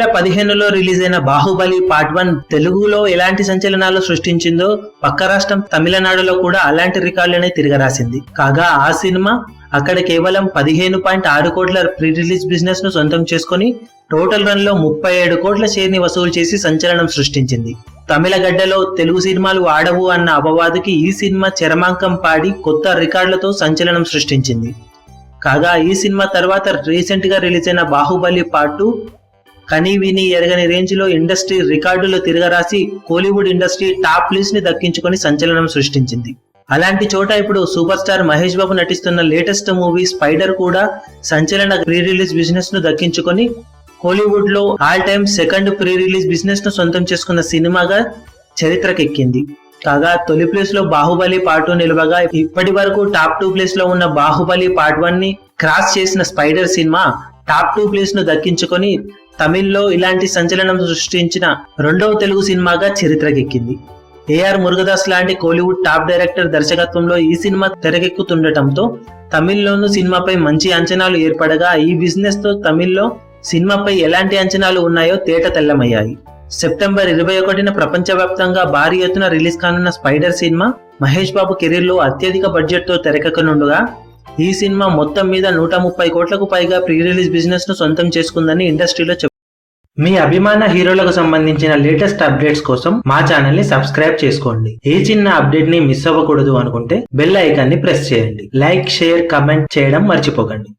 2015లో release అయిన Baahubali part 1 తెలుగులో ఎలాంటి సంచలనాలు సృష్టించిందో పక్క రాష్ట్రం తమిళనాడులో కూడా అలాంటి రికార్డులనే తిరగరాసింది. కాగా ఆ సినిమా అక్కడ కేవలం 15.6 కోట్ల ప్రీ రిలీజ్ బిజినెస్ ను సొంతం చేసుకుని టోటల్ రన్ లో 37 కోట్ల షేర్ ని వసూలు చేసి సంచలనం సృష్టించింది. తమిళ గడ్డలో తెలుగు సినిమాలు ఆడవు అన్న అపవాదుకి ఈ సినిమా చరమాంకం పాడి కొత్త రికార్డులతో సంచలనం సృష్టించింది. కాగా ఈ సినిమా తర్వాత రీసెంట్ గా రిలీజ్ అయిన బాహుబలి పార్ట్ 2 కనీ విని ఎరగని రేంజ్ లో ఇండస్ట్రీ రికార్డులు తిరగరాసి కోలీవుడ్ ఇండస్ట్రీ టాప్ ప్లేస్ ని దక్కించుకొని సంచలనం సృష్టించింది. అలాంటి చోట ఇప్పుడు సూపర్ స్టార్ మహేష్ బాబు నటిస్తున్న లేటెస్ట్ మూవీ స్పైడర్ కూడా సంచలన ప్రీ రిలీజ్ బిజినెస్ ను దక్కించుకొని కోలీవుడ్ లో all time second pre release business ను సొంతం చేసుకున్న సినిమాగా చరిత్రకెక్కింది. కాగా తొలి ప్లేస్ లో బాహుబలి పార్ట్ 2 నిలవగా ఇప్పటి వరకు టాప్ 2 ప్లేస్ లో ఉన్న బాహుబలి పార్ట్ 1 ని క్రాస్ చేసిన స్పైడర్ సినిమా టాప్ 2 ప్లేస్ ను దక్కించుకొని తమిళ్లో ఇలాంటి సంచలనం సృష్టించిన రెండవ తెలుగు సినిమాగా చరిత్రకెక్కింది. ఏఆర్ మురుగదాస్ లాంటి కోలీవుడ్ టాప్ డైరెక్టర్ దర్శకత్వంలో ఈ సినిమా తెరకెక్కుతుండటంతో తమిళ్లోనూ సినిమాపై మంచి అంచనాలు ఏర్పడగా ఈ బిజినెస్ తో తమిళ్లో సినిమాపై ఎలాంటి అంచనాలు ఉన్నాయో తేట తెల్లమయ్యాయి. సెప్టెంబర్ 21న ప్రపంచవ్యాప్తంగా భారీ ఎత్తున రిలీజ్ కానున్న spider cinema Mahesh Babu career లో అత్యధిక బడ్జెట్ తో తెరకెక్కనుండగా ఈ సినిమా మొత్తం మీద 130 కోట్లకు పైగా ప్రీ రిలీజ్ బిజినెస్ ను సొంతం చేసుకుందని ఇండస్ట్రీలో మీ అభిమాన హీరోలకు సంబంధించిన లేటెస్ట్ అప్డేట్స్ కోసం మా ఛానల్ ని సబ్స్క్రైబ్ చేసుకోండి. ఏ చిన్న అప్డేట్ ని మిస్ అవ్వకూడదు అనుకుంటే బెల్ ఐకాన్ ని ప్రెస్ చేయండి. లైక్, షేర్, కమెంట్ చేయడం మర్చిపోకండి.